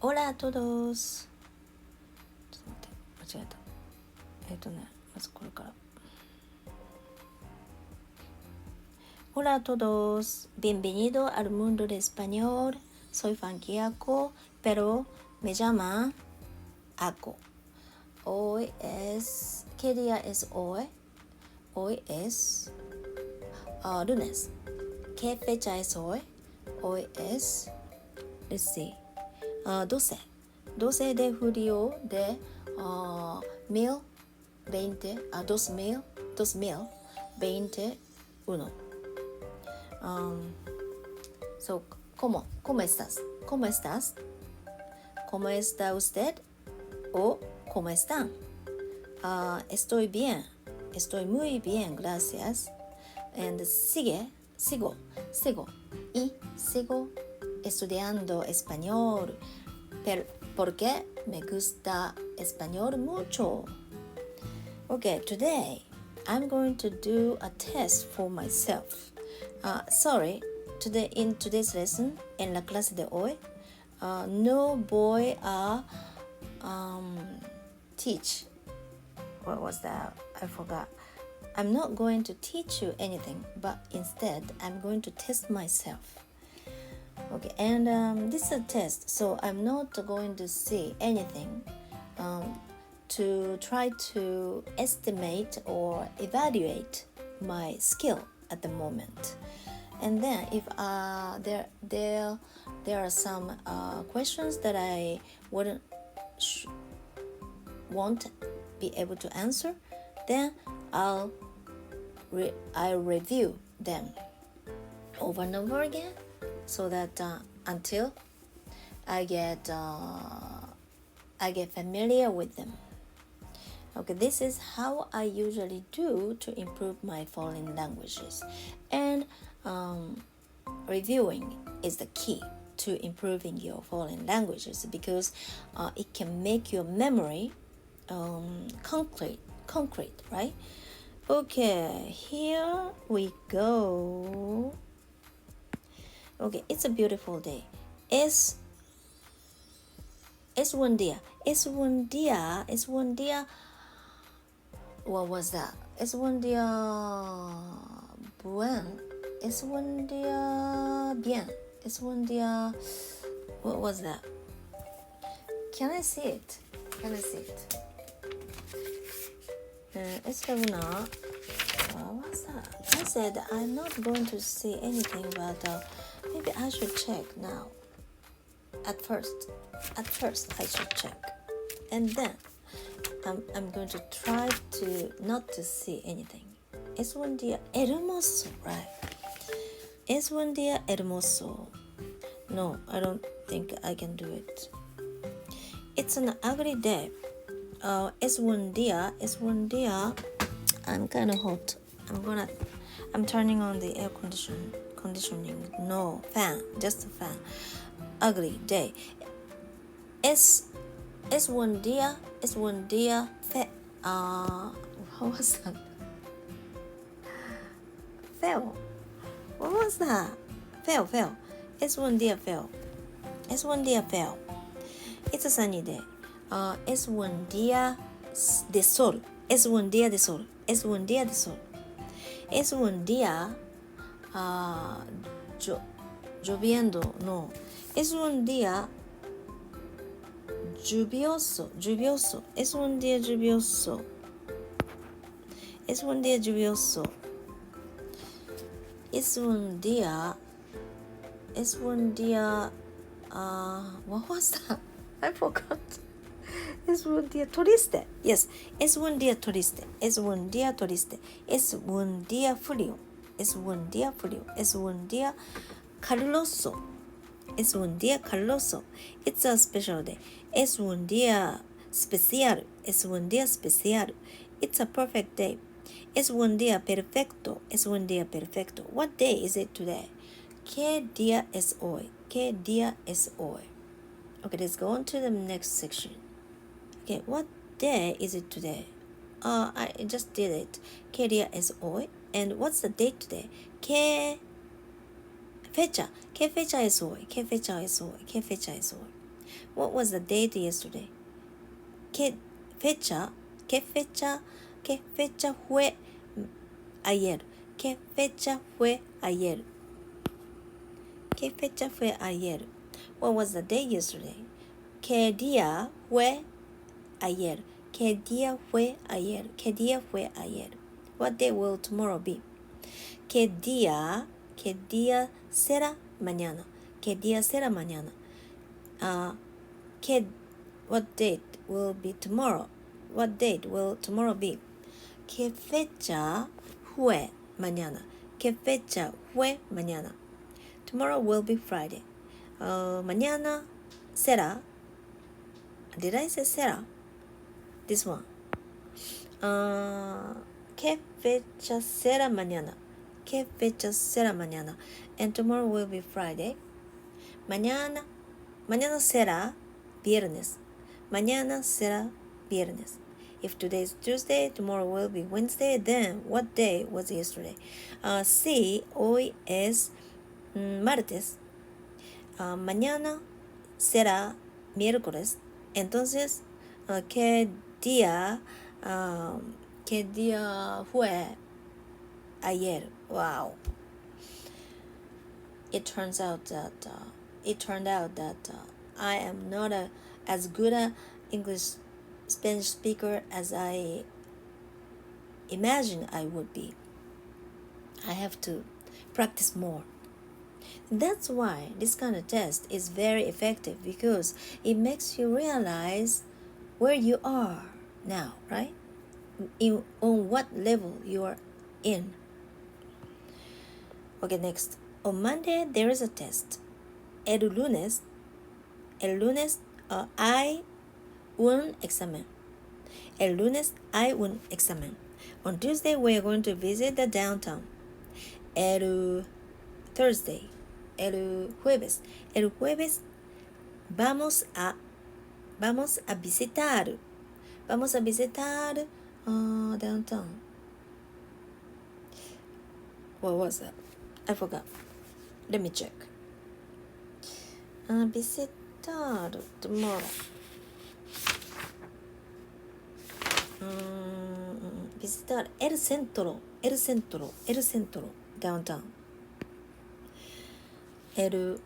Hola a todos. ちょっと待って、間違えた。まずこれから。Hola a todos. Bienvenido al mundo de español. Soy Funky Aco, pero me llaman Aco. Hoy es... ¿Qué día es hoy? Hoy es lunes. ¿Qué fecha es hoy? Hoy es... Let's see. 12 de julio de 2021. So, ¿cómo estás? ¿Cómo estás? ¿Cómo está usted? ¿O cómo están? Estoy bien. Estoy muy bien, gracias. And sigo estudiando español porque me gusta español mucho. Okay, today I'm going to do a test for myself. In today's lesson, en la clase de hoy, no voy a teach. What was that? I forgot. I'm not going to teach you anything, but instead I'm going to test myself. Okay, and this is a test, so I'm not going to see anything to try to estimate or evaluate my skill at the moment. And then if there are some questions that I won't be able to answer, then I'll review them over and over again, so that until I get familiar with them. Okay, this is how I usually do to improve my foreign languages, and reviewing is the key to improving your foreign languages, because it can make your memory concrete, right? Okay, here we go. Okay, it's a beautiful day. Es un día. What was that? Es un día buen. Es un día bien. Es un día... What was that? Can I see it? It's una... What was that? I said I'm not going to see anything, but maybe I should check now. At first I should check, and then I'm going to try to not to see anything. Es un día hermoso, right? Es un día hermoso. No, I don't think I can do it. It's an ugly day. Es un día. I'm kind of hot. I'm turning on the air conditioning. No, fan, just a fan. Ugly day. Es un día what was that? Feo. What was that? Feo. Es un día feo. It's a sunny day. Es un día de sol. Es un día lloviendo. No. Es un día lluvioso. Es un día lluvioso. Es un día what was that? I forgot. Es un día triste. Yes, es un día triste. Es un día frío. Es un día caluroso. It's a special day. Es un día especial. It's a perfect day. Es un día perfecto. What day is it today? ¿Qué día es hoy? Okay, let's go on to the next section. Okay, what day is it today? I just did it. ¿Qué día es hoy? And what's the date today? ¿Qué fecha es hoy? What was the date yesterday? ¿Qué fecha fue ayer? ¿Qué fecha fue ayer? ¿Qué fecha fue ayer? What was the day yesterday? ¿Qué día fue ayer? ¿Qué día fue ayer? ¿Qué día fue ayer? What day will tomorrow be? ¿Qué día será mañana? ¿Qué día será mañana? What date will be tomorrow? What date will tomorrow be? ¿Qué fecha fue mañana? ¿Qué fecha fue mañana? Tomorrow will be Friday. Mañana será. Did I say será? This one. ¿Qué fecha será mañana? ¿Qué fecha será mañana? And tomorrow will be Friday. Mañana será viernes. Mañana será viernes. If today is Tuesday, tomorrow will be Wednesday. Then what day was yesterday? Sí, hoy es martes. Mañana será miércoles. Entonces, ¿qué día fue ayer? Wow. It turned out that I am not as good a Spanish speaker as I imagined I would be. I have to practice more. That's why this kind of test is very effective, because it makes you realize where you are now, right? On what level you are in. Okay, next. On Monday, there is a test. El lunes hay un examen. El lunes hay un examen. On Tuesday, we are going to visit the downtown. El jueves vamos a visitar downtown. What was that? I forgot. Let me check. Visitar tomorrow. Visitar el centro, downtown. El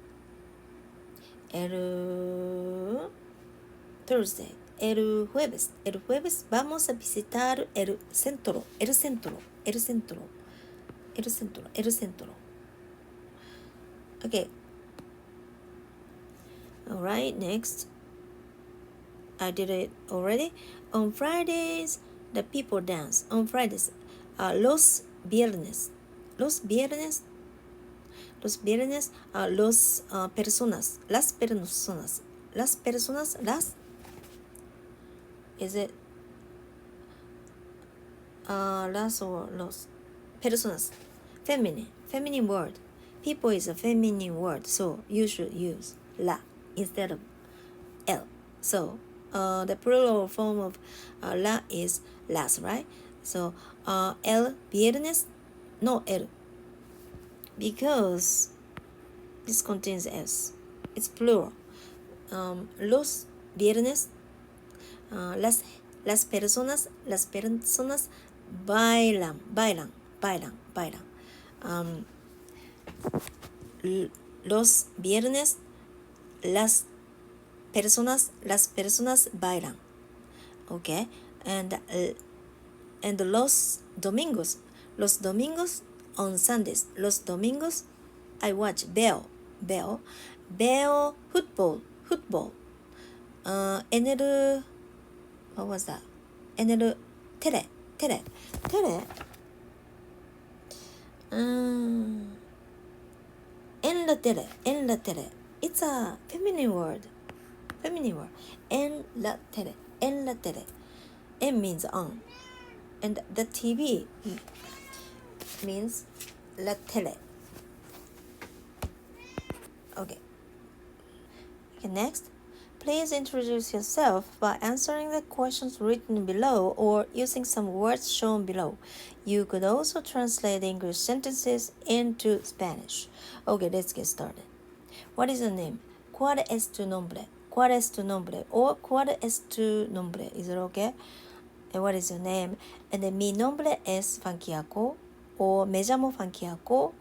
Thursday, el jueves vamos a visitar el centro. Okay. All right, next. I did it already. On Fridays, the people dance. On Fridays, las personas. Is it las or los? Personas. Feminine word. People is a feminine word, so you should use la instead of el. So the plural form of la is las, right? So el viernes, no el, because this contains s. It's plural. Los viernes, las personas bailan. Los viernes las personas bailan. Okay, and los domingos on Sundays. Los domingos I watch veo football. En el, what was that? En el tele. En la tele. It's a feminine word. En la tele. En means on. And the TV means la tele. Okay, next. Please introduce yourself by answering the questions written below or using some words shown below. You could also translate English sentences into Spanish. Okay, let's get started. What is your name? ¿Cuál es tu nombre? ¿Cuál es tu nombre? Or ¿cuál es tu nombre? Is it okay? And what is your name? And then mi nombre es Funky Ako. O me llamo Funky Ako.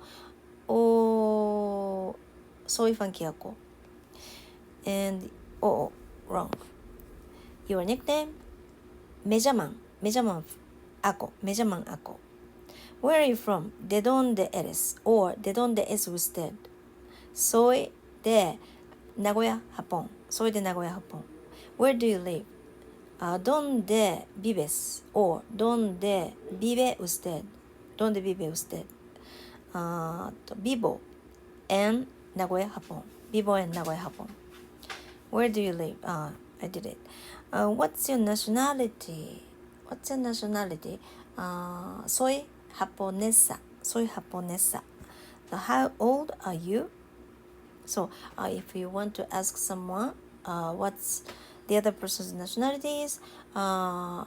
O soy Funky Ako. And wrong. Your nickname? Me llaman Ako. Me llaman Ako. Where are you from? ¿De dónde eres? Or ¿de dónde es usted? Soy de Nagoya, Japón. Soy de Nagoya, Japón. Where do you live? ¿Dónde vives? Or ¿dónde vive usted? ¿Dónde vive usted? Vivo en Nagoya, Japón. Vivo en Nagoya, Japón. Where do you live? I did it. What's your nationality? What's your nationality? Soy japonesa. Soy japonesa. So how old are you? So if you want to ask someone what's the other person's nationalities, I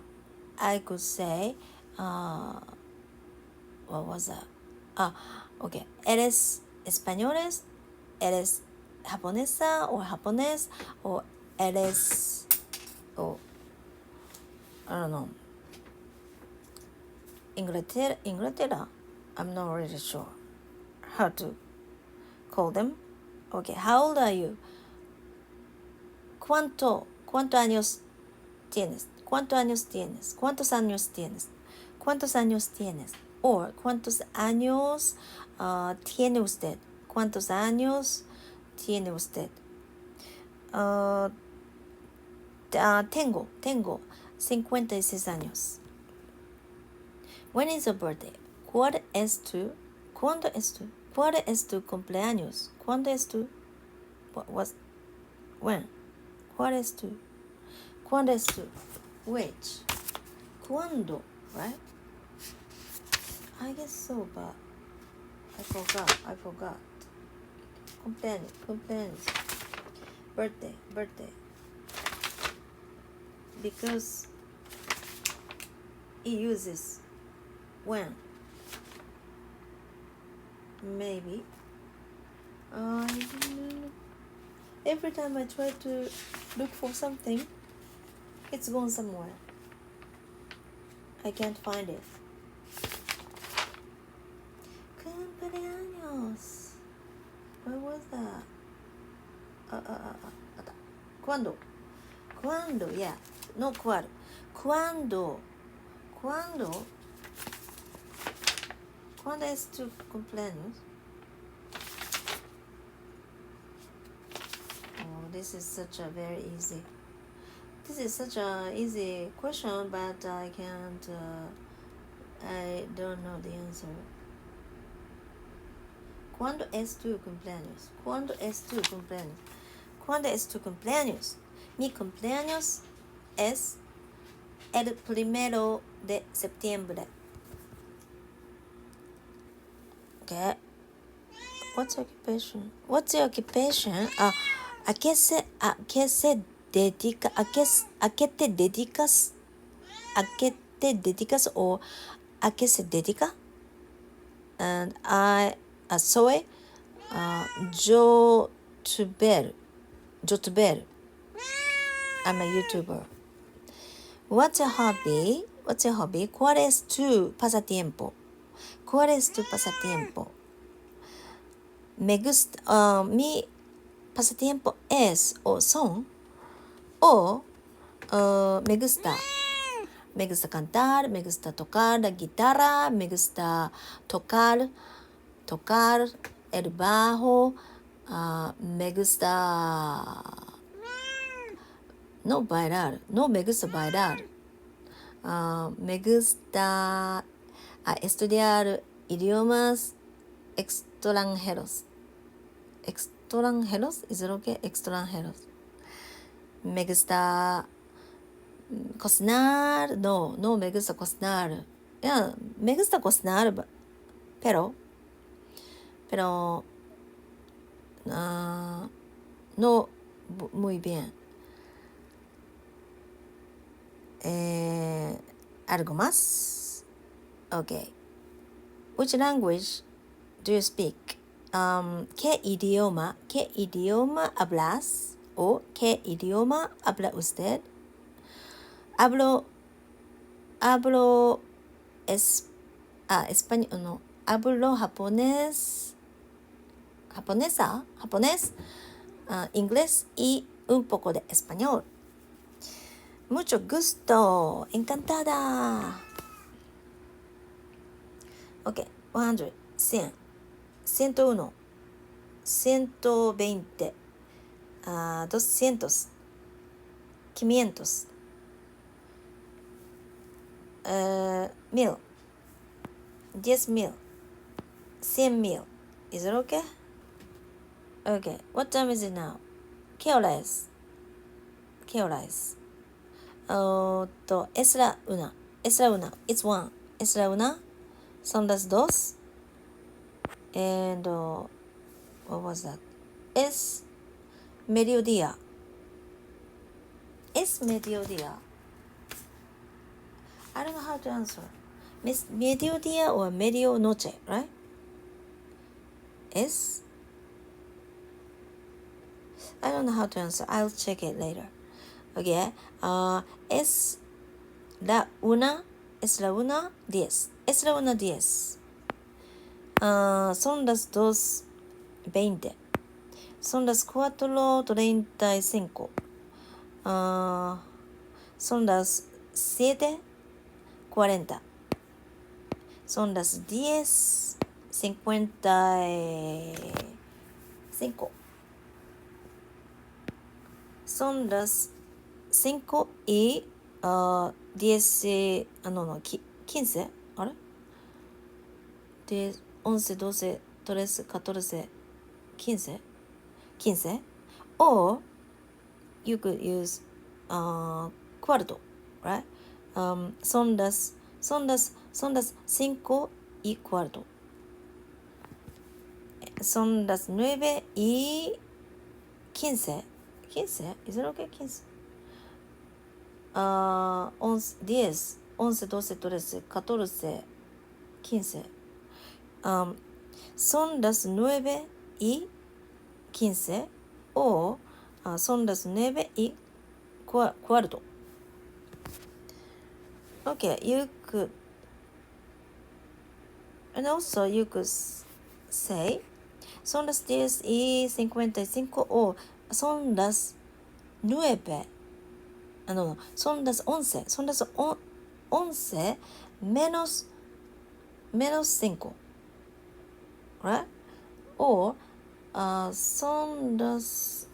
could say, what was that? Okay. ¿Eres españoles? ¿Eres japonesa or japonés? Or eres, I don't know, Inglaterra? I'm not really sure how to call them. Okay, how old are you? ¿Cuántos años tienes? ¿Cuántos años tienes? ¿Cuántos años tienes? ¿Cuántos años tienes? Or ¿cuántos años tiene usted? ¿Cuántos años tiene usted? Tengo 56 años. When is your birthday? ¿Cuándo es tu cumpleaños? ¿Cuándo es tu? When? ¿Cuándo es tu? ¿Cuándo es tu? Which? ¿Cuándo? Right? I guess so, but I forgot. Cumpleaños. Birthday. Because it uses when. Maybe. Every time I try to look for something, it's gone somewhere. I can't find it. Cumpleaños. Where was that? ¿Cuándo? Yeah. No, ¿cuál? ¿Cuándo es tu cumpleaños? This is such a easy question, but I don't know the answer. ¿Cuándo es tu cumpleaños? ¿Cuándo es tu cumpleaños? ¿Cuándo es tu cumpleaños? Mi cumpleaños es el 1 de septiembre. Okay. What's your occupation? ¿A qué te dedicas? ¿A qué te dedicas o a qué se dedica? And soy youtuber. I'm a YouTuber. What's your hobby? ¿Cuál es tu pasatiempo? Me gusta, mi pasatiempo es o son o me gusta cantar, me gusta tocar la guitarra, me gusta tocar el bajo, me gusta no me gusta bailar, me gusta estudiar idiomas extranjeros. ¿Es it okay? Extranjeros. Me gusta cocinar. No me gusta cocinar. Yeah, me gusta cocinar, pero no muy bien. ¿Algo más? Okay. Which language do you speak? ¿Qué idioma hablas? o ¿Qué idioma habla usted? Hablo español, no, hablo japonés, japonés, inglés y un poco de español. Mucho gusto, encantada. Ok, 100, 100, 101, 120, 200, 500, 1000, 10,000, 100,000. Is it okay? Okay, what time is it now? ¿Qué hora es? ¿Qué hora es? Es la una, it's one, es la una, son las dos, and what was that? Es mediodía. Es mediodía. I don't know how to answer. Mediodía or medianoche, right? Es. I don't know how to answer. I'll check it later. Okay. Es la una 10. Es la una 10. Son las 2:20. Son las 4:35. Son las 7:40. Son las 10:55. Son las 5:10, no, 15, ¿ahora? 10, 11, 12, 13, 14, 15, 15, or you could use cuarto, right? Son las 5:15. Son las 9:15. 15, is it okay? 15. 11, 10, 11, 12, 13, 14, 15. Son las 9:15 o son las 9:15. Okay, you could, and also you could say son las 10:55 o son las 9. No, son las 11. Son las 11 menos 5. Right? Or son las,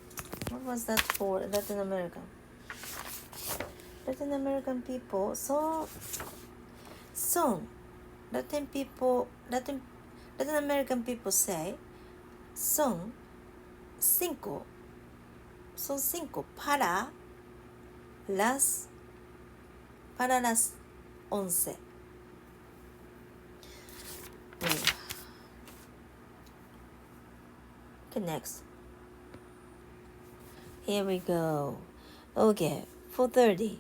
what was that for Latin American? Latin American people, Latin American people say son 5 para las 11. Okay, next. Here we go. Okay, 4:30.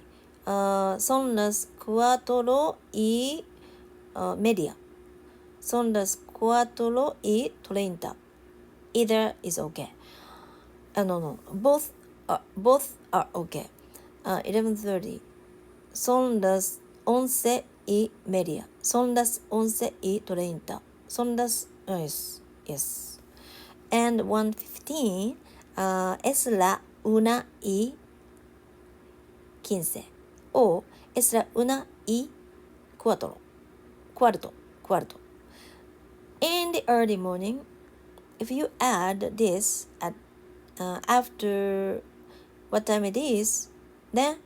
Son las 4:30. Son las 4:30. Either is okay. No. Both are okay. 11:30. Son las 11:30. Son las 11:30. Son las, yes. And 1:15. Es la 1:15. O es la 1:15. Cuarto. In the early morning, if you add this at after what time it is, then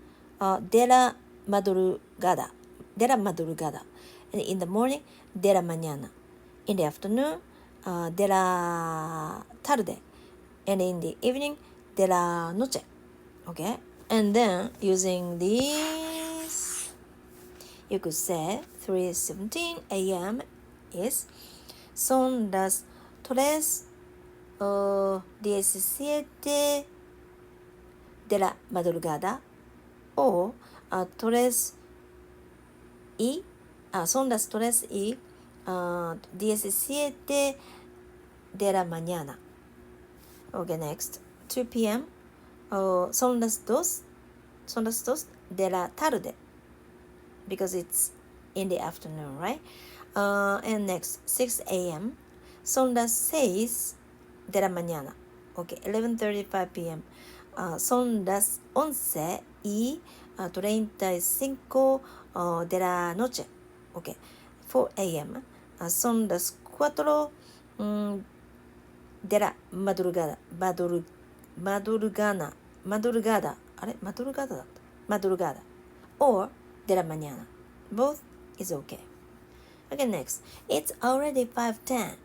de la madrugada. And in the morning, de la mañana. In the afternoon, de la tarde. And in the evening, de la noche. Okay? And then using these, you could say 3:17 a.m. is son las 3:17 de la madrugada o son las 3:17 de la mañana. Okay, next. 2 p.m. son las dos de la tarde because it's in the afternoon, right? And next, 6 a.m. Son las 6 de la mañana. Okay, 11:35 p.m. Son las 11:35 de la noche. Okay, 4 a.m. Son las 4 de la madrugada. Madrugada. Or de la mañana. Both is okay. Okay, next. It's already 5:10.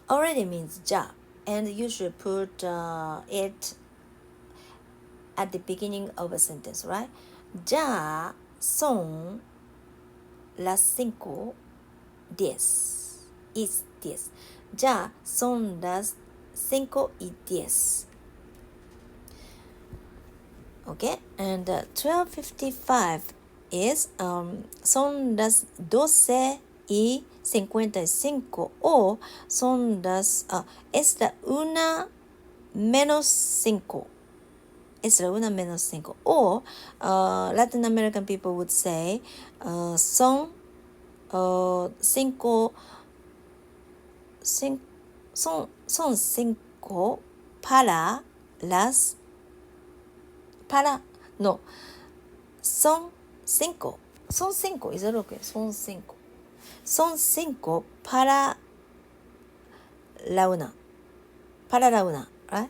Already means ja, and you should put it at the beginning of a sentence, right? Ya son las 5:10. It's 10. Ya son las 5:10. Okay, and 12:55 is son las 12:55 o son las es la 1:05. Es la 1:05 or Latin American people would say son 5 para las no son 5 is that okay? Son 5 para la una, right?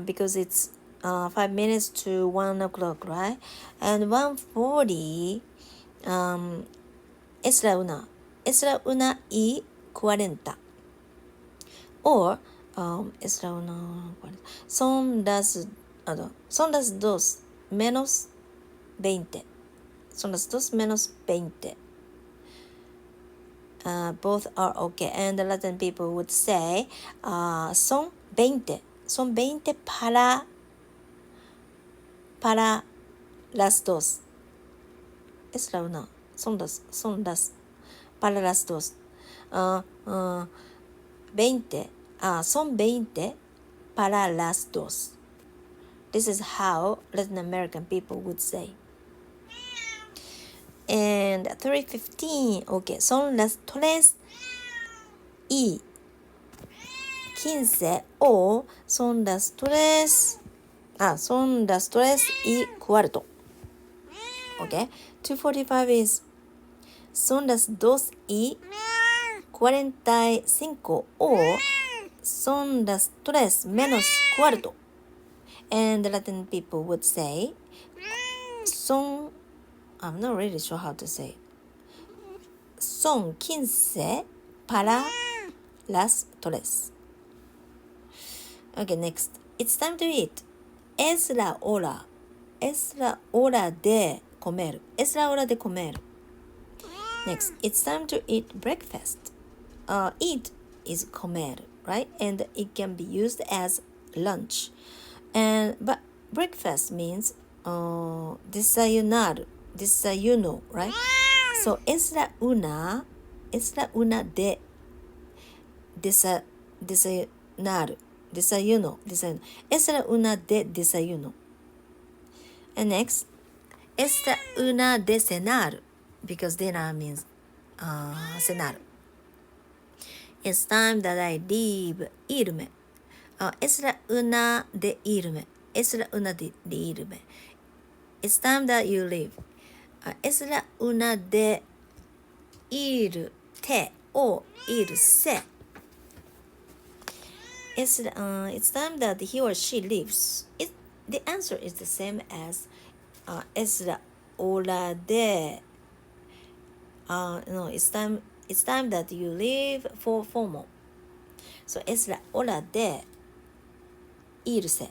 Because it's 5 minutes to 1 o'clock, right? And 1:40 es la 1:40 or es la 1:40 son las 2 menos 20. Son las 2 menos 20. Both are okay. And the Latin people would say son 20 para las 2. Es la 1. Son las para las 2. 20. Son 20 para las 2. This is how Latin American people would say. And 3:15. Okay. Son las 3:15 o son las 3:15. Okay. 2:45 is son las 2:45 o son las 3:15. And the Latin people would say son, I'm not really sure how to say, son 15 para las 3. Okay, next. It's time to eat. Es la hora de comer. Next, it's time to eat breakfast. Eat is comer, right? And it can be used as lunch. But breakfast means desayuno, right? So es la una de desayunar. Desayuno. Es la una de desayuno. And next, es la una de cenar, because dinner means cenar. It's time that I leave. Irme. Es la una de irme. It's time that you leave. Es la una de irte o irse. It's time that he or she leaves. The answer is the same as es la hora de. No, it's time that you leave for formal. So es la hora de irse.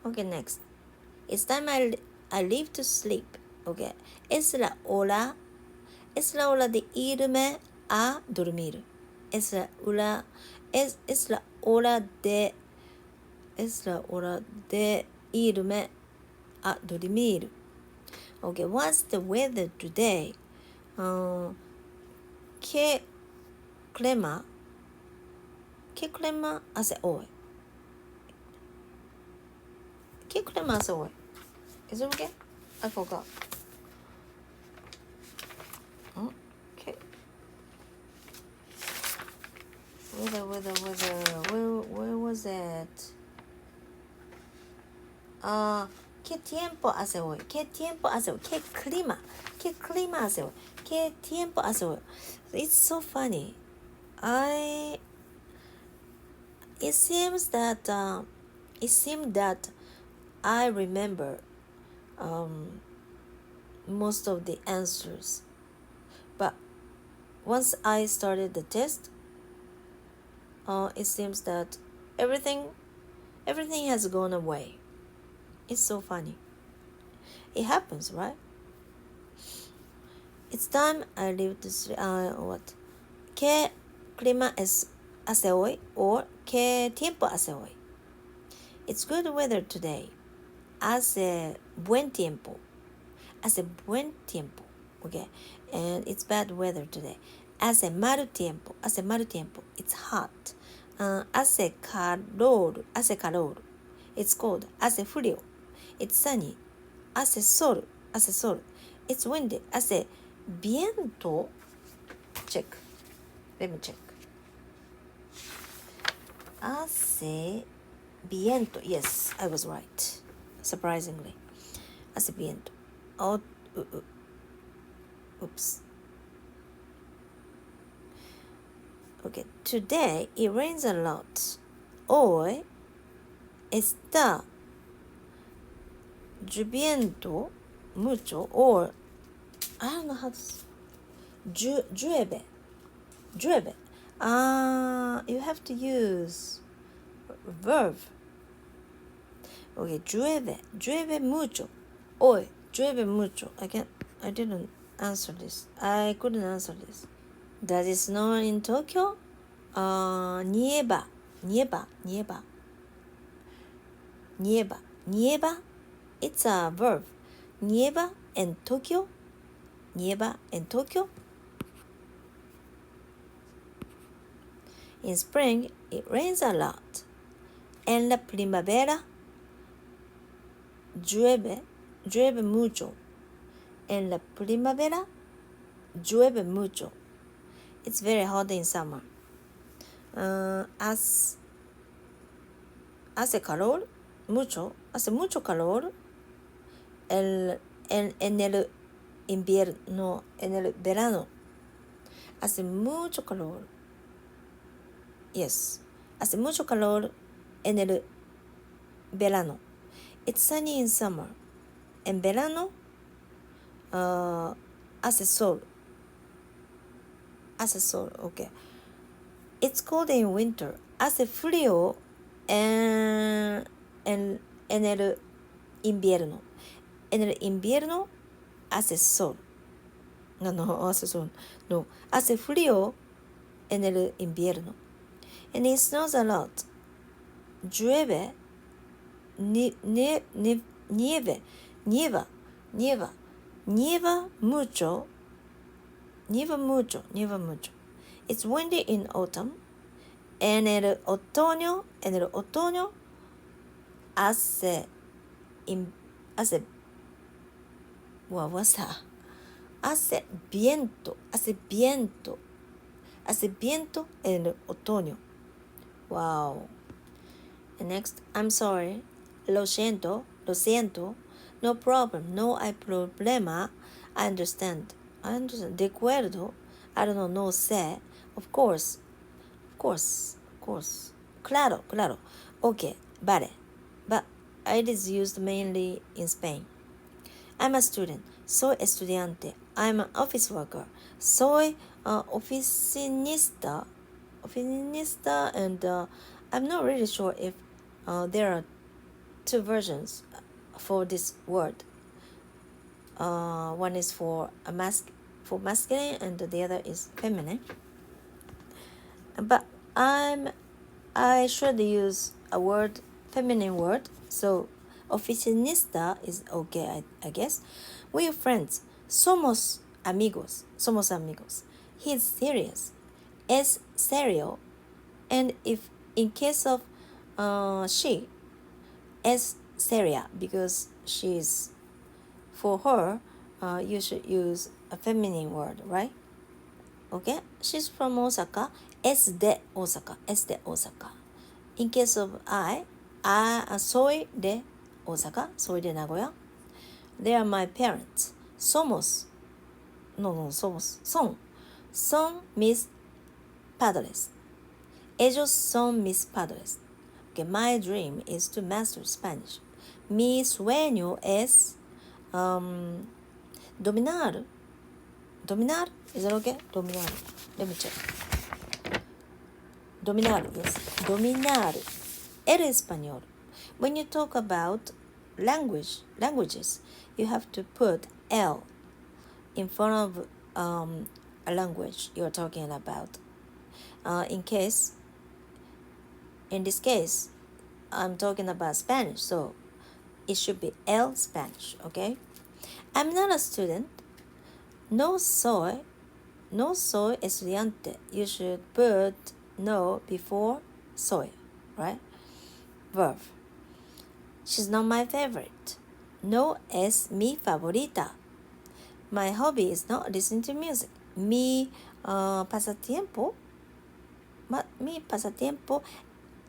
Okay, next. It's time I leave to sleep. Okay. Es la hora de irme a dormir. Es la hora de irme a dormir. Okay, what's the weather today? ¿Qué clima hace hoy? ¿Qué clima hace hoy? Is it okay? I forgot. Okay. Weather. Where was it? ¿Qué tiempo hace hoy? ¿Qué tiempo hace hoy? ¿Qué clima hace hoy? ¿Qué tiempo hace hoy? It's so funny. It seemed that I remember most of the answers, but once I started the test, it seems that everything has gone away. It's so funny. It happens, right? It's time I leave this. What? ¿Qué clima hace hoy? Or ¿qué tiempo hace hoy? It's good weather today. Hace buen tiempo. Hace buen tiempo. Okay. And it's bad weather today. Hace mal tiempo. Hace mal tiempo. It's hot. Hace calor. Hace calor. It's cold. Hace frío. It's sunny. Hace sol. Hace sol. It's windy. Hace viento. Check. Let me check. Hace viento. Yes, I was right. Surprisingly. Hace viento. Oh, oops. Okay, today it rains a lot. Hoy está lloviendo mucho, or I don't know how to say. Llueve. You have to use verb. Okay, llueve mucho. Hoy, llueve mucho. I didn't answer this. I couldn't answer this. Does it snow in Tokyo? Nieva. It's a verb. Nieva en Tokyo. In spring, it rains a lot. En la primavera, llueve mucho. En la primavera, llueve mucho. It's very hot in summer. Hace calor, mucho. Hace mucho calor. En el invierno, en el verano. Hace mucho calor. Yes. Hace mucho calor en el verano. It's sunny in summer. En verano, hace sol. Okay. It's cold in winter. Hace frío en el invierno. En el invierno hace sol. No, hace sol. No, hace frío en el invierno. And it snows a lot. Llueve, nieva mucho. It's windy in autumn. En el otoño hace what was that? Hace viento en el otoño. Wow. And next, I'm sorry. Lo siento. No problem. No hay problema. I understand. De acuerdo. I don't know. No sé. Of course. Claro. Okay. Vale. But it is used mainly in Spain. I'm a student. Soy estudiante. I'm an office worker. Soy oficinista, and I'm not really sure if there are two versions for this word. One is for masculine and the other is feminine. But I should use a feminine word, so Oficinista is okay, I guess. We're friends. Somos amigos. Somos amigos. He's serious. Es serio. And if in case of she, es seria, because she's, for her, you should use a feminine word, right? Okay? She's from Osaka. Es de Osaka. Es de Osaka. In case of I soy de Osaka. Soy de Nagoya. They are my parents. Somos. No, somos. Son mis padres. Ellos son mis padres. Okay, my dream is to master Spanish. Mi sueño es dominar. Dominar? Is that okay? Dominar. Let me check. Dominar, yes. Dominar. El español. When you talk about languages, you have to put el in front of a language you're talking about. In this case, I'm talking about Spanish, so it should be el Spanish, okay? I'm not a student. No soy estudiante. You should put no before soy, right? Verb. She's not my favorite. No es mi favorita. My hobby is not listening to music. Mi pasatiempo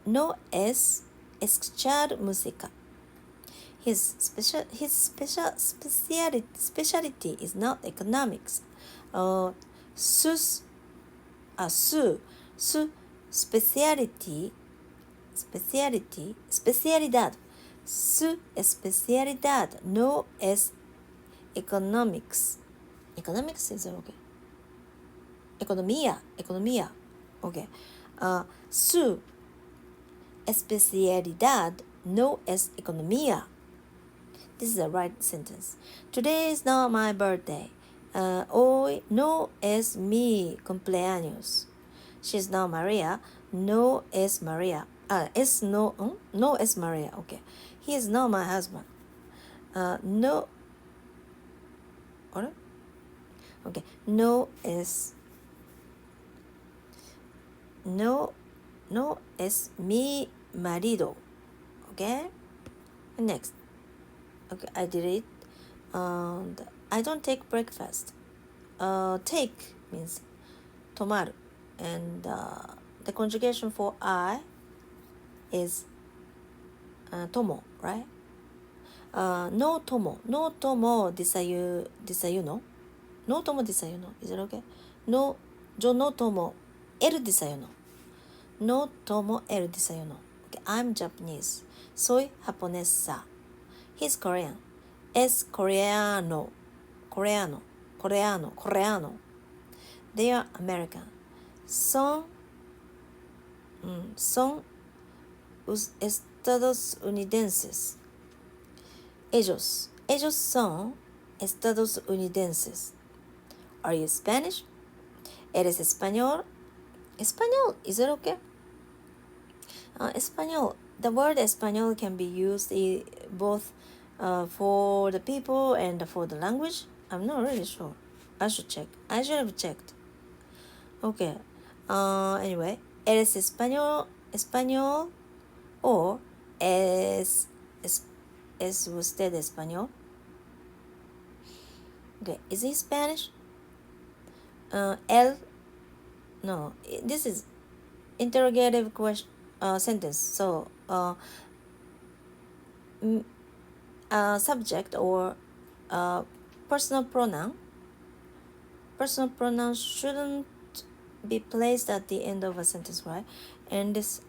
no es escuchar música. His specialty is not economics. Su especialidad. Su especialidad no es economics. Economics is okay. Economía. Okay. Su especialidad no es economía. This is the right sentence. Today is not my birthday. Hoy no es mi cumpleaños. She's not Maria. No es Maria. No es Maria. Okay. He is not my husband. No. Okay. No es mi marido. Okay. Next. Okay, I did it. I don't take breakfast. Take means tomaru, and the conjugation for I is tomo, right? No tomo desayuno. No tomo desayuno. Is it okay? No, yo no tomo el desayuno. No tomo el desayuno. Okay, I'm Japanese. Soy japonesa. He's Korean. Es coreano. They are American. Son estadounidenses. Ellos son estadounidenses. Are you Spanish? ¿Eres español? Español, is it okay? Español. The word español can be used both for the people and for the language. I'm not really sure. I should check. I should have checked. Okay. Anyway, ¿eres español or es usted español? Okay. Is he Spanish? No. This is interrogative question sentence. So subject or personal pronoun shouldn't be placed at the end of a sentence, right? And this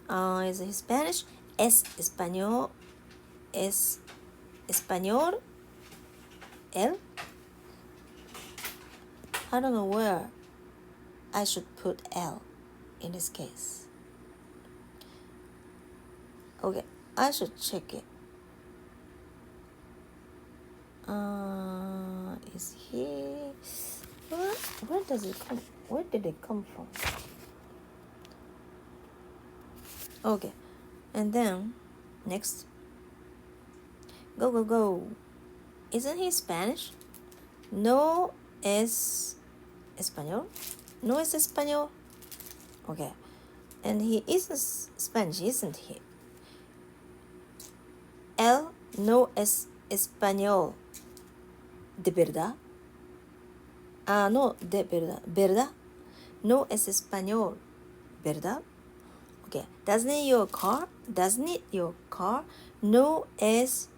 is he Spanish? Es español él? I don't know where I should put L in this case. Okay, I should check it. Is he? Where does it come? Where did it come from? Okay, and then next, Go, go, go. Isn't he Spanish? No es español. No es español. Okay. And he is Spanish, isn't he? Él no es español. ¿De verdad? Ah, no, de verdad. ¿Verdad? No es español. ¿Verdad? Okay. Doesn't it your car? No es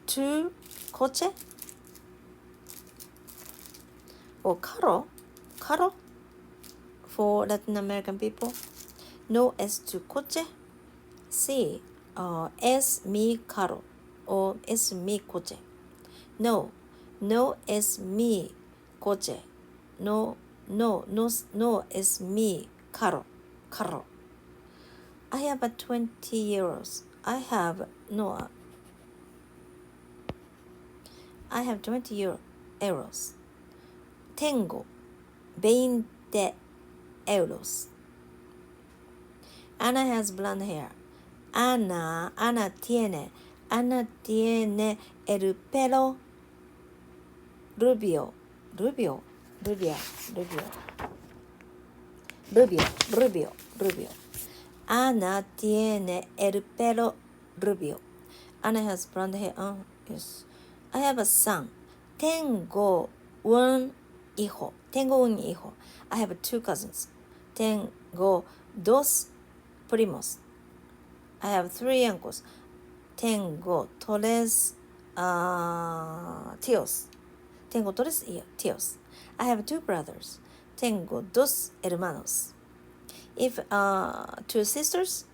tu coche? Or carro? For Latin American people. No es tu coche? Sí. Es mi carro. O es mi coche. No es mi coche. No es mi carro. I have 20 euros. I have 20 euros. Tengo 20 euros. Ana has blonde hair. Ana tiene el pelo rubio. Ana tiene el pelo rubio. Ana has blonde hair. Yes. I have a son. Tengo un hijo. I have 2 cousins. Tengo 2 primos. I have 3 uncles. Tengo 3 tíos. I have 2 brothers. Tengo 2 hermanos. If 2 sisters,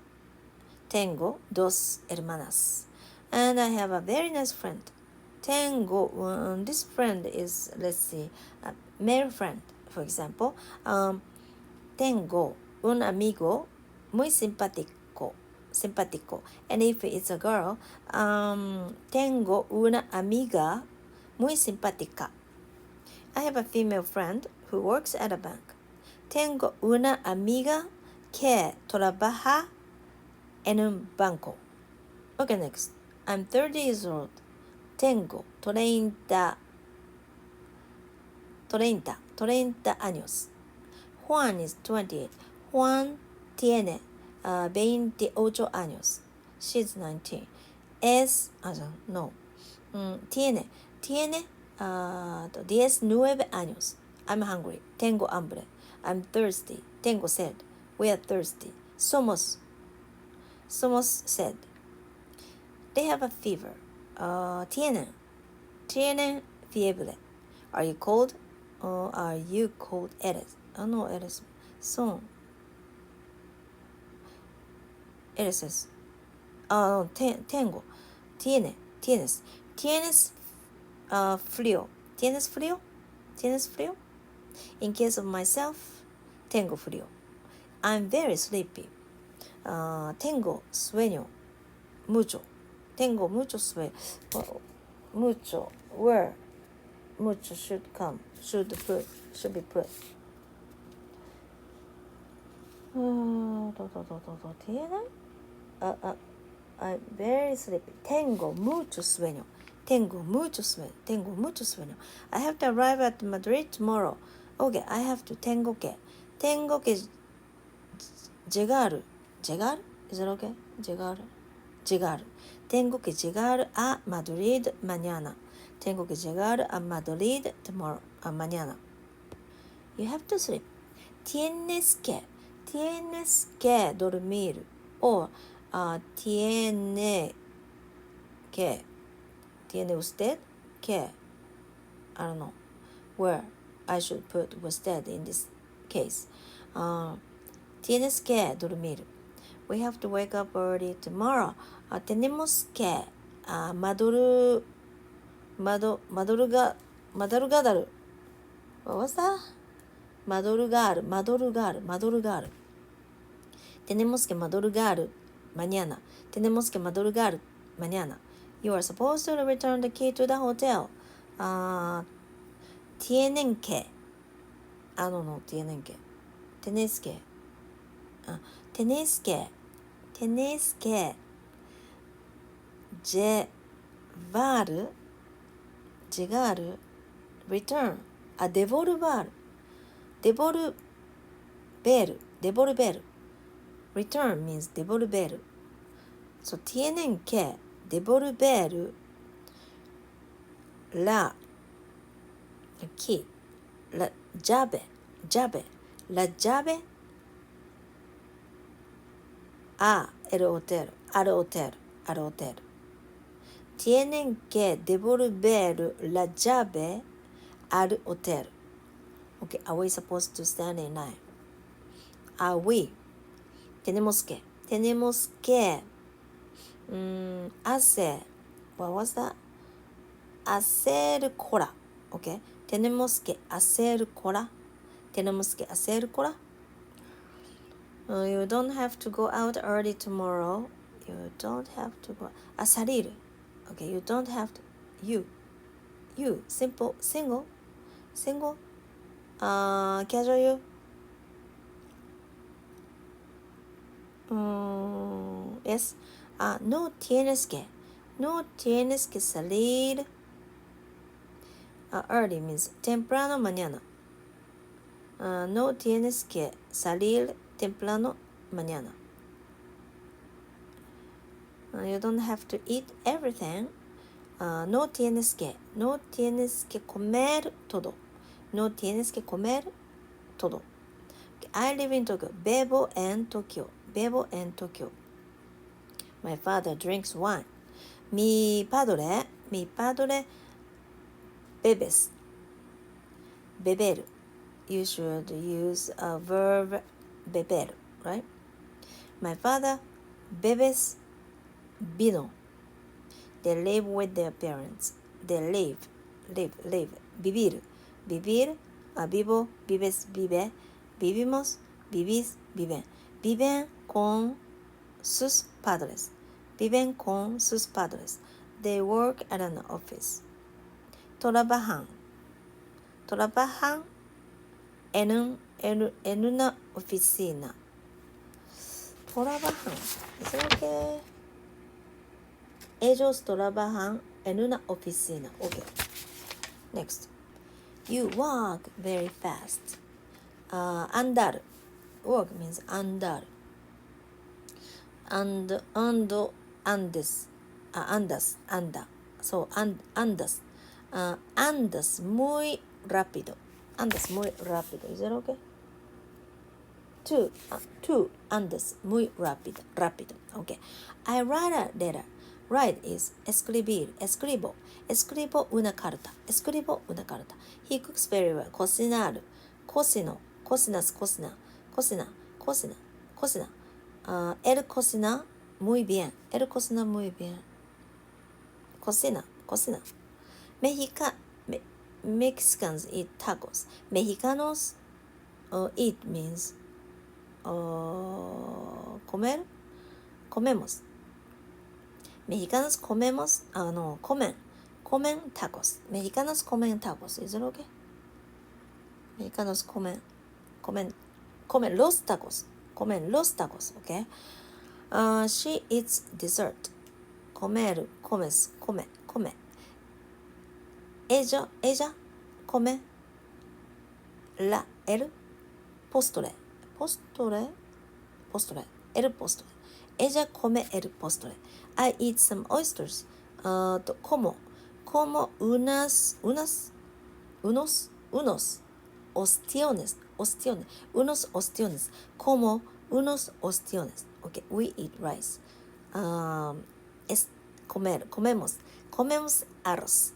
tengo 2 hermanas. And I have a very nice friend. This friend is, let's see, a male friend. For example, tengo un amigo muy simpático. And if it's a girl, tengo una amiga muy simpática. I have a female friend who works at a bank. Tengo una amiga que trabaja en un banco. Okay, next. I'm 30 years old. Tengo 30 años. Juan is 28. Juan tiene 28 años. She's 19. Tiene 19 años. I'm hungry. Tengo hambre. I'm thirsty. Tengo sed. We are thirsty. Somos sed. They have a fever. Tienen fiebre. Are you cold? Are you cold? Eres. No, eres. Son. Eres. Tengo. Tienes. Tienes frío. ¿Tienes frío? In case of myself, tengo frío. I'm very sleepy. Tengo sueño. Mucho. Tengo mucho sueño. Mucho. Where? Mucho should be put. ¿Tiene? I'm very sleepy. Tengo mucho sueño. I have to arrive at Madrid tomorrow. Okay, I have to. Tengo que llegar. ¿Llegar? Is that okay? Llegar. Tengo que llegar a Madrid mañana. Tengo que llegar a Madrid tomorrow. Mañana. You have to sleep. Tienes que dormir. Or tiene usted que. I don't know where I should put usted in this case. Tienes que dormir. We have to wake up early tomorrow. Tenemos que madrugar. What was that? Madrugar. Tenemos que madrugar mañana. You are supposed to return the key to the hotel. Tienen que. Tienen que. Tenéis que llegar, return, devolver, return means devolver. So tienen que devolver la llave, la llave al hotel. Tienen que devolver la llave al hotel. Okay, are we supposed to stand in line? Are we? Tenemos que what was that? Hacer cola. Okay, tenemos que hacer cola. You don't have to go out early tomorrow. You don't have to go. Salir. Okay, you don't have to. You. Simple. Single. Casual you. Yes. No tienes que salir. Early means temprano mañana. No tienes que salir temprano mañana. You don't have to eat everything. No tienes que comer todo. No tienes que comer todo. I live in Tokyo. Vivo en Tokyo. My father drinks wine. Mi padre bebes. Beber. You should use a verb beber, right? My father bebes vino. They live with their parents. They live. Vivir. Vivo, vives, vive. Vivimos, vivís, viven. Viven con sus padres. They work at an office. Trabajan en una oficina. Trabajan. ¿Es lo que? Ellos trabajan en una oficina. Okay. Next. You walk very fast. Andar. Walk means andar. Andas. So andas. Andas muy rápido. Is that okay? Two andas muy rápido. Okay. I write a letter. Write is escribir. Escribo una carta. He cooks very well. Cocinar. Cocinas. Él cocina muy bien. Cocina. Mexicans eat tacos. Mexicanos eat means comemos. Mexicanos comemos, comen tacos. Mexicanos comen tacos. Is it okay? Mexicanos comen los tacos. Okay? She eats dessert. Comes. Ella come el postre. El postre. Ella come el postre. I eat some oysters. Como unos ostiones. Como unos ostiones. Okay, we eat rice. Comemos arroz.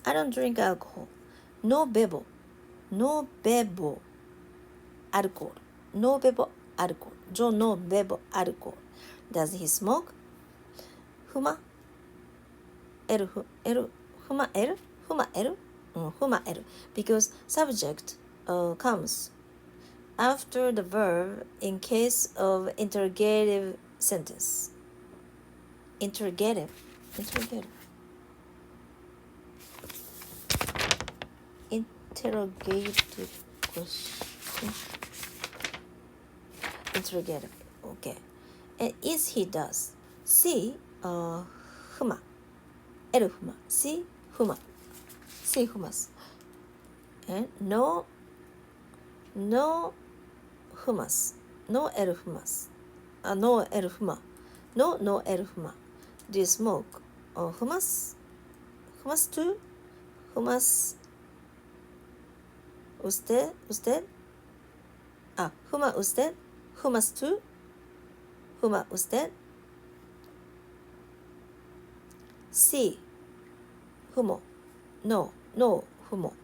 I don't drink alcohol. No bebo alcohol. Yo no bebo alcohol. Does he smoke? Fuma él. Because subject comes after the verb in case of interrogative sentence. Interrogative question. Interrogative. Okay. And is he does. Sí, fuma, el fuma, si fuma, si fumas, and no fumas, no el fumas, no el fuma, no el fuma. Do you smoke? Fumas too? Fumas usted? Fuma usted? Fumas too? Fuma usted? Sí, fumo. No, fumo.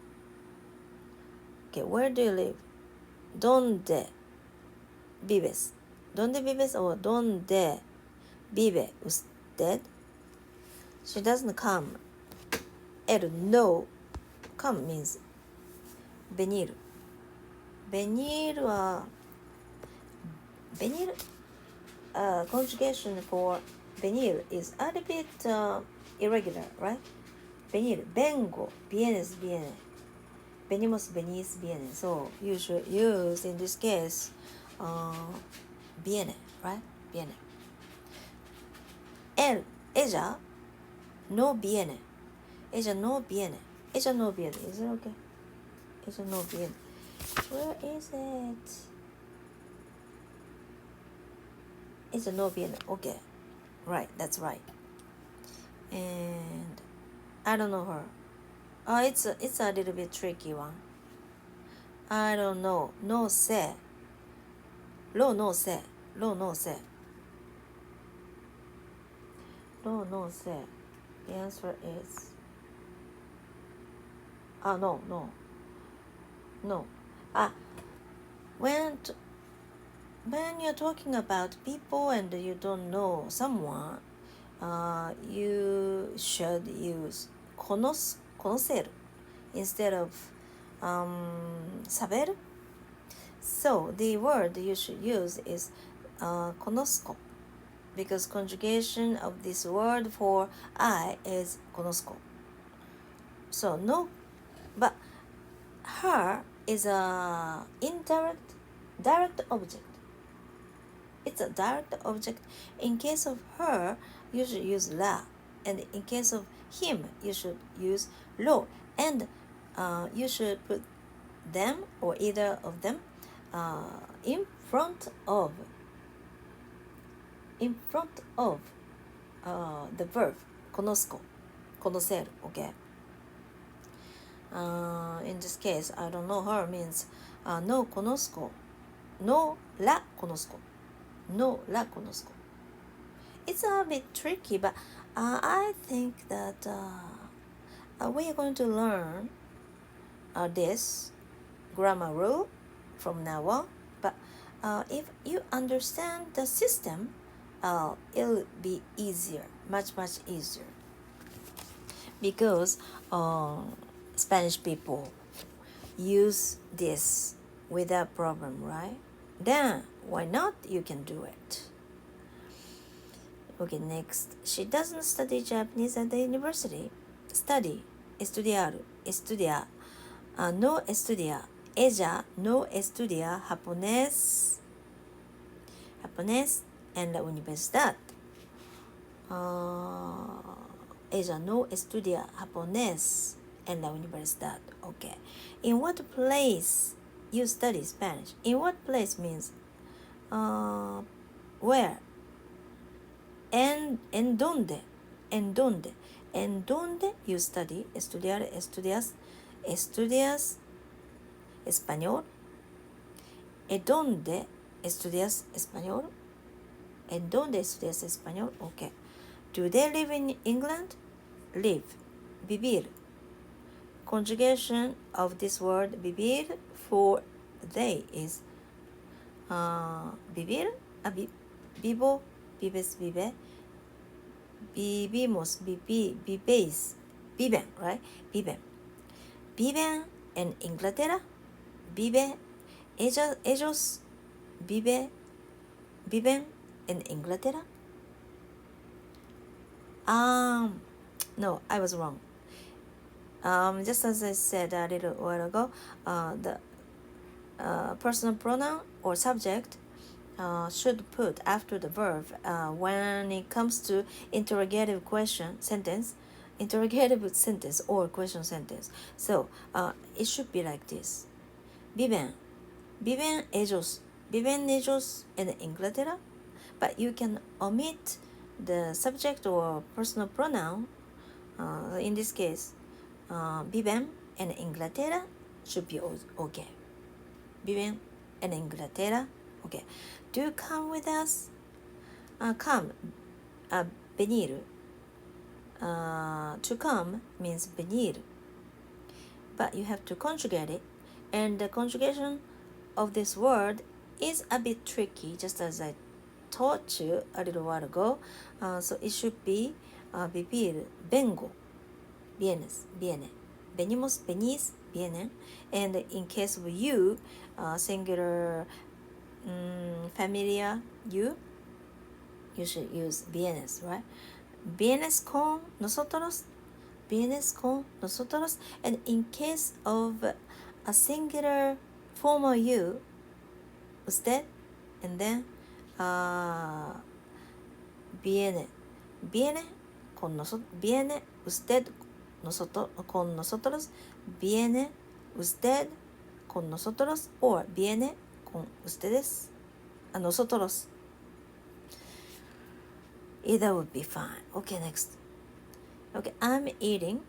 Okay, where do you live? ¿Dónde vives? ¿Dónde vives or dónde vive usted? She doesn't come. El no come means venir. Venir conjugation for venir is a little bit irregular, right? Venir, vengo, vienes, viene. Venimos, venís, viene. So you should use in this case viene, right? Viene. Ella no viene. Ella no viene. Ella no viene. Is it okay? Ella no viene. Where is it? Ella no viene. Okay. Right, that's right. And I don't know her. It's a little bit tricky one. I don't know. No sé. Lo no sé. Lo no sé. Lo no sé. The answer is no. When you're talking about people and you don't know someone, you should use conocer instead of saber. So the word you should use is conozco, because conjugation of this word for I is conozco. So no, but her is a direct object. It's a direct object. In case of her, you should use la, and in case of him, you should use lo, and you should put them or either of them in front of the verb conozco, conocer. Okay. In this case, I don't know her means no conozco, no la conozco, no la conozco. It's a bit tricky, but I think that we are going to learn this grammar rule from now on. But if you understand the system, it'll be easier, much easier, because Spanish people use this without problem, right? Then why not? You can do it. Okay, next. She doesn't study Japanese at the university. Estudiar. No estudia. Ella no estudia japonés en la universidad. Ella no estudia japonés en la universidad. Okay. In what place you study Spanish? In what place means where? En dónde you study, estudias español. ¿En dónde estudias español? ¿En dónde estudias español? Okay. Do they live in England? Live, vivir. Conjugation of this word vivir for they is vivir, vivo, vives, vive, vivimos, vivéis, viven, right? Viven en Inglaterra, ellos viven en Inglaterra. No, I was wrong. Just as I said a little while ago, the personal pronoun or subject should put after the verb when it comes to interrogative sentence or question sentence. So it should be like this. Viven ellos en Inglaterra, but you can omit the subject or personal pronoun. In this case, viven en Inglaterra should be okay. Viven en Inglaterra, okay. Do you come with us? Venir. To come means venir, but you have to conjugate it, and the conjugation of this word is a bit tricky, just as I taught you a little while ago. So it should be vivir, vengo, vienes, viene, venimos, venís, vienen, and in case of you, singular familiar you should use vienes, right? Vienes con nosotros, and in case of a singular formal you, usted, and then viene con nosotros, viene usted con nosotros, viene usted con nosotros, or viene con ustedes, a nosotros. Either would be fine. Okay, next. Okay, I'm eating.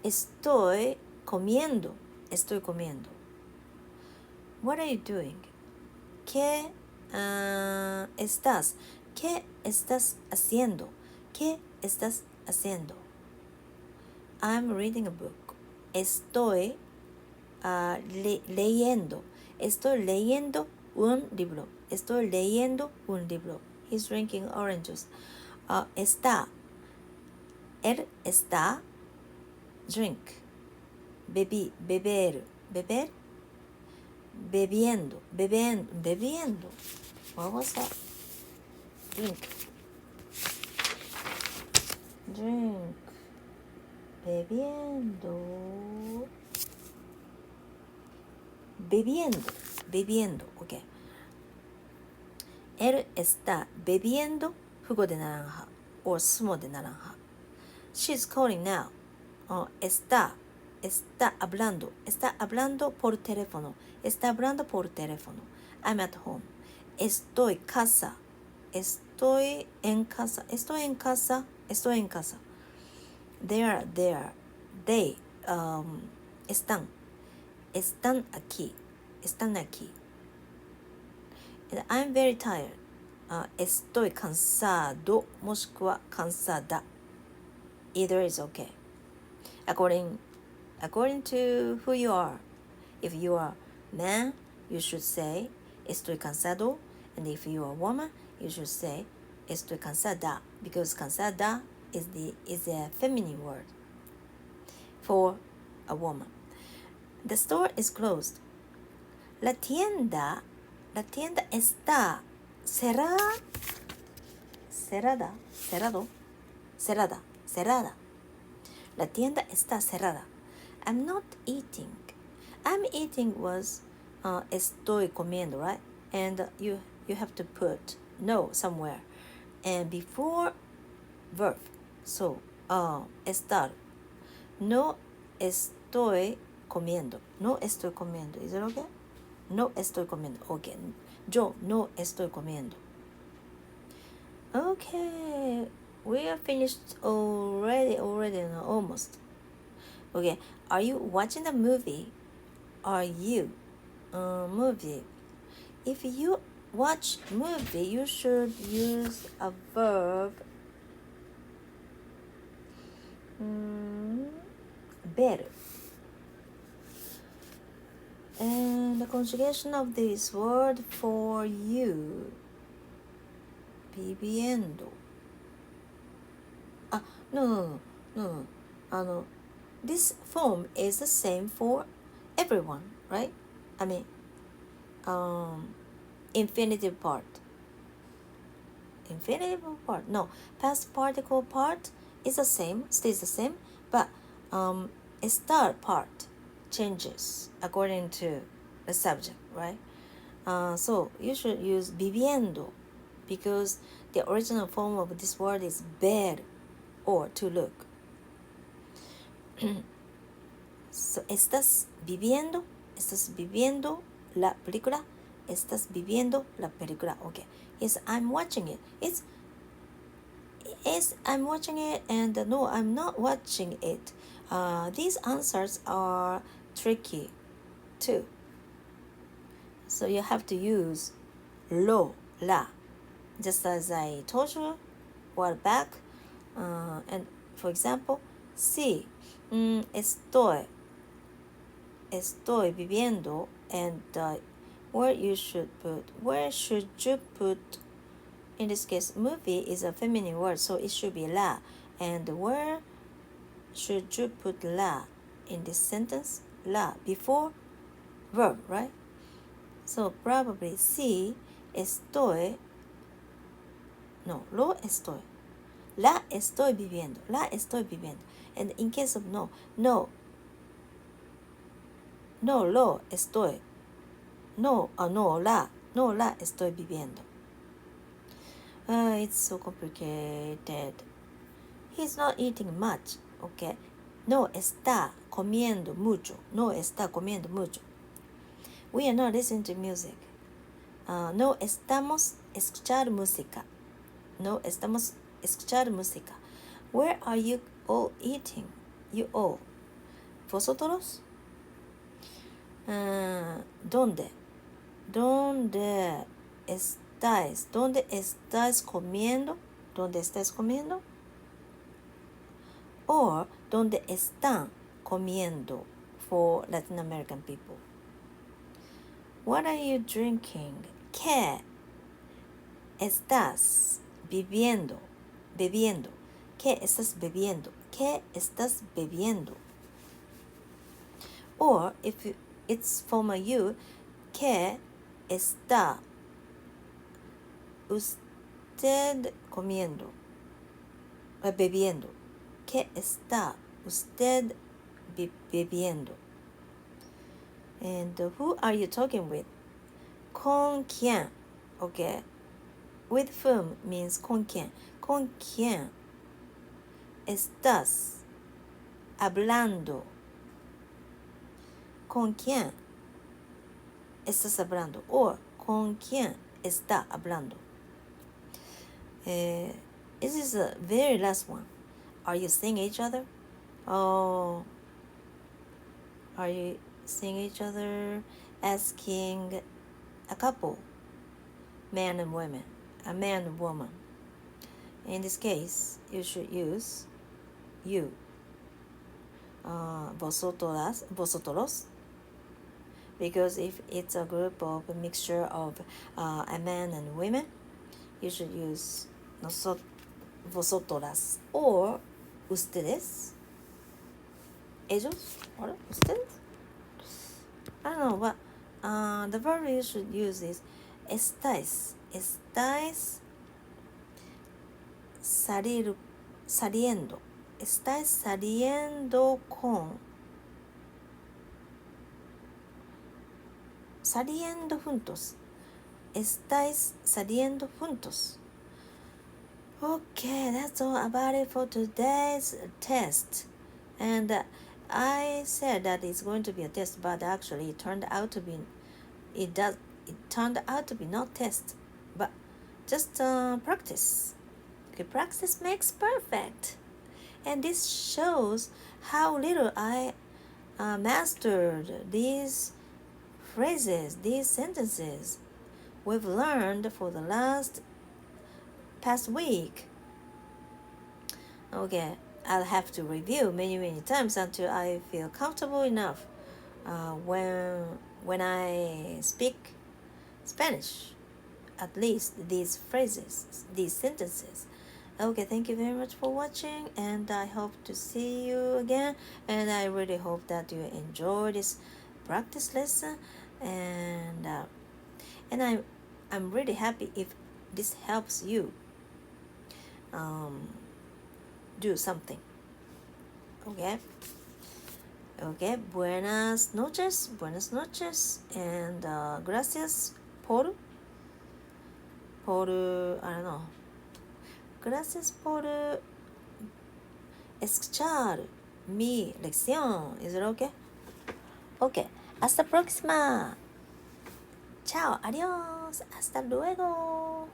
Estoy comiendo. What are you doing? ¿Qué estás haciendo? I'm reading a book. Estoy leyendo un libro. He's drinking orange juice. Él está, drink, beber, bebiendo. What was that? Drink, bebiendo, okay. Él está bebiendo jugo de naranja or zumo de naranja. She's calling now. Está hablando por teléfono. I'm at home. Estoy en casa. They están aquí. And I'm very tired. Estoy cansado もしくは cansada. Either is okay. According to who you are. If you are man, you should say estoy cansado, and if you are woman, you should say estoy cansada, because cansada is a feminine word for a woman. The store is closed. La tienda está cerrada. La tienda está cerrada. I'm not eating. I'm eating was estoy comiendo, right? And you have to put no somewhere. And before verb. So, estar. No estoy comiendo. Is it okay? No estoy comiendo. Okay. Yo no estoy comiendo. Okay. We are finished already, almost. Okay. Are you watching the movie? Are you movie? If you watch movie, you should use a verb ver. And the conjugation of this word for you, viviendo. No. This form is the same for everyone, right? I mean, infinitive part. No, past particle part is the same, stays the same, but start part changes according to the subject, right? So you should use viviendo because the original form of this word is ver or to look. So, ¿estás viviendo la película? ¿Estás viviendo la película? Okay. Yes, I'm watching it. Yes, I'm watching it, and no, I'm not watching it. These answers are tricky too. So you have to use lo, la, just as I told you a while back. And for example, sí, estoy viviendo, and where should you put, in this case, movie is a feminine word, so it should be la. And where should you put la in this sentence? La before verb, right? So probably sí, estoy, no, lo estoy, la estoy viviendo. And in case of no, lo estoy, no la estoy viviendo. It's so complicated. He's not eating much, okay? No está comiendo mucho. We are not listening to music. No estamos escuchando música. Where are you all eating? You all. ¿Vosotros? ¿Dónde estáis comiendo? Or ¿dónde están comiendo for Latin American people? What are you drinking? ¿Qué estás bebiendo? ¿Qué estás bebiendo? Or if it's formal you, ¿qué está usted bebiendo? ¿Qué está usted bebiendo? And who are you talking with? ¿Con quién? Okay. With whom means ¿con quién? ¿Con quién estás hablando? ¿Con quién estás hablando? Or ¿con quién está hablando? This is the very last one. Are you seeing each other? Oh, are you seeing each other? Asking a couple, man and woman, a man and woman. In this case, you should use you, vosotros, because if it's a group of a mixture of a man and women, you should use vosotras or ustedes, ellos, or ustedes. I don't know, but the verb you should use is estáis saliendo con, saliendo juntos. Estáis saliendo juntos. Okay, that's all about it for today's test. And I said that it's going to be a test, but actually it turned out to be not test, but just practice. Okay, practice makes perfect. And this shows how little I mastered these phrases, these sentences we've learned for the past week. Okay, I'll have to review many times until I feel comfortable enough when I speak Spanish, at least these phrases, these sentences. Okay, thank you very much for watching, and I hope to see you again, and I really hope that you enjoy this practice lesson, and I'm really happy if this helps you do something. Okay, buenas noches, and gracias I don't know. Gracias por escuchar mi lección. Is it okay? Okay. Hasta próxima. Chao. Adiós. Hasta luego.